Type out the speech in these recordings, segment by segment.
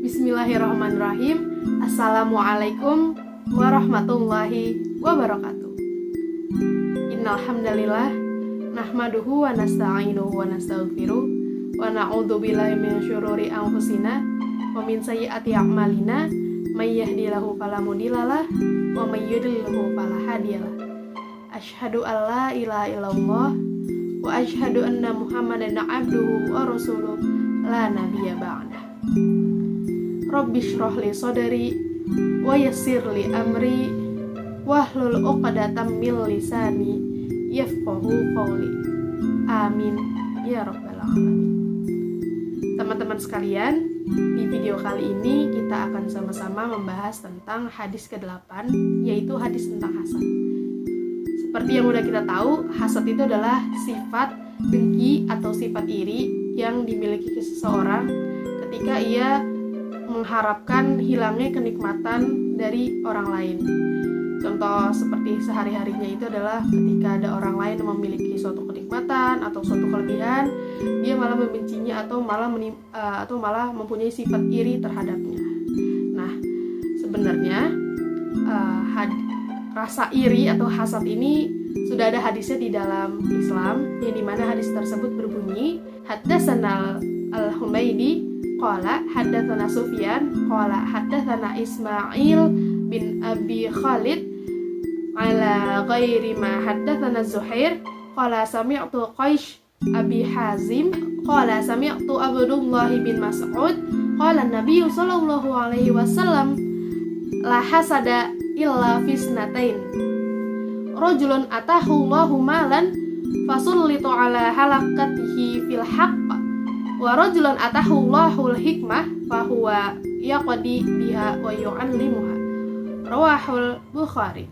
Bismillahirrahmanirrahim. Assalamualaikum warahmatullahi wabarakatuh. Innal hamdalillah nahmaduhu wa nasta'inuhu wa nastaghfiruh wa na'udzu billahi min syururi anfusina wa min sayyiati a'malina may yahdihillahu fala mudhillalah wa may yudlilhu fala hadiyalah. Asyhadu an la ilaha illallah wa asyhadu anna Muhammadan abduhu wa rasuluh la nabiyya ba'dah. Rabbi shrah li sadri wa yassir li amri wahlul 'uqdatam min lisani yafqahu qawli. Amin ya rabbal alamin. Teman-teman sekalian, di video kali ini kita akan sama-sama membahas tentang hadis ke-8, yaitu hadis tentang hasad. Seperti yang udah kita tahu, hasad itu adalah sifat dengki atau sifat iri yang dimiliki seseorang ketika ia mengharapkan hilangnya kenikmatan dari orang lain. Contoh seperti sehari-harinya itu adalah ketika ada orang lain yang memiliki suatu kenikmatan atau suatu kelebihan, dia malah membencinya atau malah mempunyai sifat iri terhadapnya. Nah, sebenarnya rasa iri atau hasad ini sudah ada hadisnya di dalam Islam, yang dimana hadis tersebut berbunyi, Haddatsana al-Humaydi qala haddatsana Sufyan qala haddatsana Ismail bin Abi Khalid ala ghairi ma haddatsana Zuhair qala sami'tu Qais Abi Hazim qala sami'tu Abdullah bin Mas'ud qala Nabi sallallahu alaihi wasallam la hasada illa fisnatain rajulun atahu Allahu malan fasullitu ala halakatihi fil haqq wa rajulan atahu Allahul hikmah fahuwa yaqdi biha wa yu'allimuha. Rawahul Bukhari.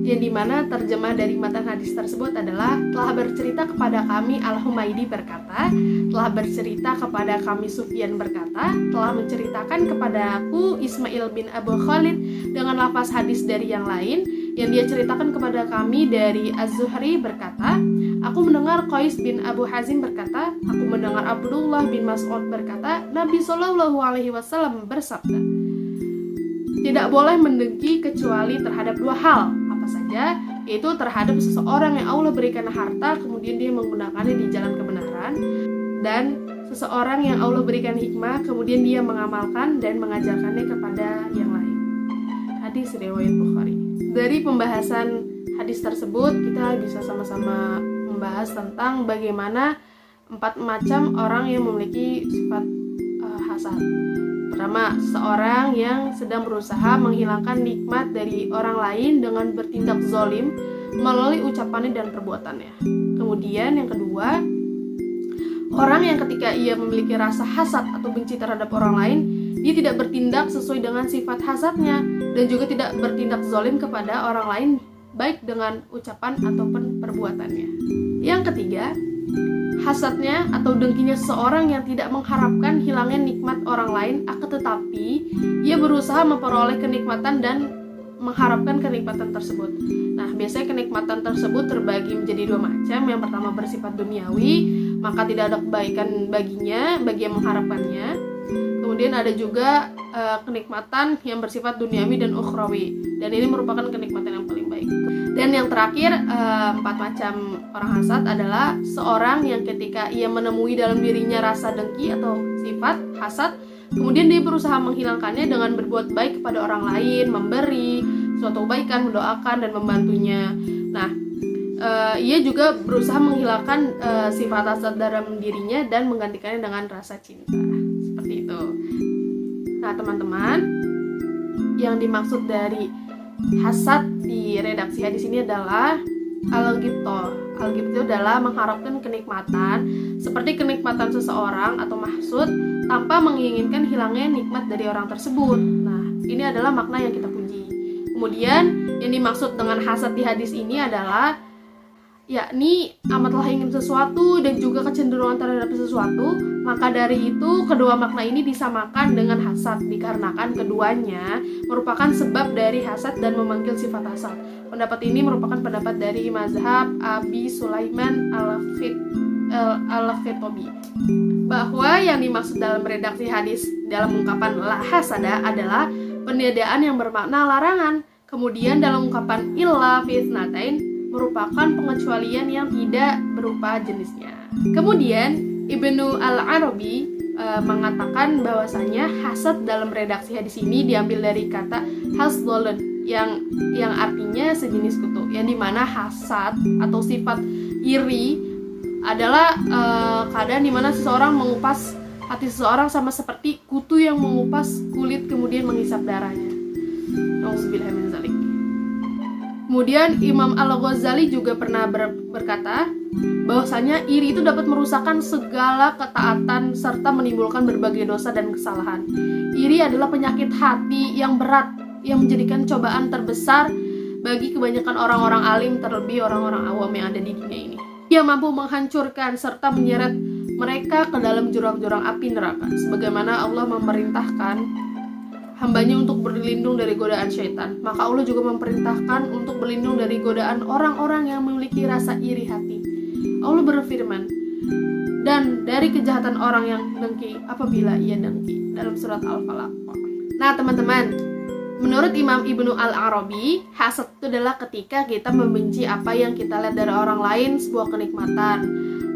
Yang dimana terjemah dari matan hadis tersebut adalah, telah bercerita kepada kami Al-Humaydi berkata, telah bercerita kepada kami Sufyan berkata, telah menceritakan kepada aku Ismail bin Abu Khalid dengan lafaz hadis dari yang lain, yang dia ceritakan kepada kami dari Az-Zuhri berkata, aku mendengar Qais bin Abu Hazim berkata, aku mendengar Abdullah bin Mas'ud berkata, Nabi Shallallahu alaihi wasallam bersabda, tidak boleh mendengki kecuali terhadap dua hal. Apa saja? Yaitu terhadap seseorang yang Allah berikan harta kemudian dia menggunakannya di jalan kebenaran, dan seseorang yang Allah berikan hikmah kemudian dia mengamalkan dan mengajarkannya kepada yang lain. Hadis riwayat Bukhari. Dari pembahasan hadis tersebut kita bisa sama-sama membahas tentang bagaimana 4 macam orang yang memiliki sifat hasad. Pertama, seorang yang sedang berusaha menghilangkan nikmat dari orang lain dengan bertindak zalim melalui ucapannya dan perbuatannya. Kemudian yang kedua, orang yang ketika ia memiliki rasa hasad atau benci terhadap orang lain, dia tidak bertindak sesuai dengan sifat hasadnya dan juga tidak bertindak zalim kepada orang lain baik dengan ucapan ataupun perbuatannya. Yang ketiga, hasadnya atau dengkinya seseorang yang tidak mengharapkan hilangnya nikmat orang lain, akan tetapi ia berusaha memperoleh kenikmatan dan mengharapkan kenikmatan tersebut. Nah, biasanya kenikmatan tersebut terbagi menjadi 2 macam. Yang pertama bersifat duniawi, maka tidak ada kebaikan baginya bagi yang mengharapkannya. Kemudian ada juga kenikmatan yang bersifat duniawi dan ukhrawi, dan ini merupakan kenikmatan yang paling baik. Dan yang terakhir, 4 macam orang hasad adalah seorang yang ketika ia menemui dalam dirinya rasa dengki atau sifat hasad, kemudian dia berusaha menghilangkannya dengan berbuat baik kepada orang lain, memberi suatu kebaikan, mendoakan dan membantunya. Nah, ia juga berusaha menghilangkan sifat hasad dalam dirinya dan menggantikannya dengan rasa cinta. Seperti itu. Nah, teman-teman, yang dimaksud dari hasad di redaksi hadis ini adalah al-ghibthah. Al-ghibthah itu adalah mengharapkan kenikmatan seperti kenikmatan seseorang atau mahsud tanpa menginginkan hilangnya nikmat dari orang tersebut. Nah, ini adalah makna yang kita puji. Kemudian yang dimaksud dengan hasad di hadis ini adalah yakni amatlah ingin sesuatu dan juga kecenderungan terhadap sesuatu, maka dari itu kedua makna ini disamakan dengan hasad dikarenakan keduanya merupakan sebab dari hasad dan memanggil sifat hasad. Pendapat ini merupakan pendapat dari mazhab Abi Sulaiman al-Khid Al-Khitobi, bahwa yang dimaksud dalam redaksi hadis dalam ungkapan la hasada adalah peniadaan yang bermakna larangan. Kemudian dalam ungkapan illa fitnatain merupakan pengecualian yang tidak berupa jenisnya. Kemudian Ibnu Al-Arabi mengatakan bahwasanya hasad dalam redaksi hadis ini diambil dari kata hasdolun yang artinya sejenis kutu, yang dimana hasad atau sifat iri adalah keadaan dimana seseorang mengupas hati seseorang sama seperti kutu yang mengupas kulit kemudian menghisap darahnya. Nauzubillah min dzalik. Kemudian Imam Al-Ghazali juga pernah berkata bahwasanya iri itu dapat merusakkan segala ketaatan serta menimbulkan berbagai dosa dan kesalahan. Iri adalah penyakit hati yang berat yang menjadikan cobaan terbesar bagi kebanyakan orang-orang alim, terlebih orang-orang awam yang ada di dunia ini. Ia mampu menghancurkan serta menyeret mereka ke dalam jurang-jurang api neraka, sebagaimana Allah memerintahkan hambanya untuk berlindung dari godaan syaitan. Maka Allah juga memerintahkan untuk berlindung dari godaan orang-orang yang memiliki rasa iri hati. Allah berfirman, dan dari kejahatan orang yang dengki apabila ia dengki, dalam surat Al-Falaq. Nah teman-teman, menurut Imam Ibnu Al-Arabi, hasad itu adalah ketika kita membenci apa yang kita lihat dari orang lain, sebuah kenikmatan.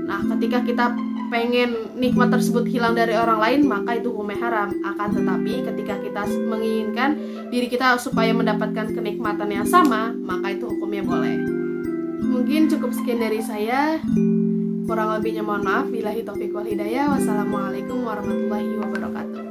Nah, ketika kita pengen nikmat tersebut hilang dari orang lain, maka itu hukumnya haram. Akan tetapi ketika kita menginginkan diri kita supaya mendapatkan kenikmatan yang sama, maka itu hukumnya boleh. Mungkin cukup sekian dari saya. Kurang lebihnya mohon maaf. Billahi taufiq wal hidayah. Wassalamualaikum warahmatullahi wabarakatuh.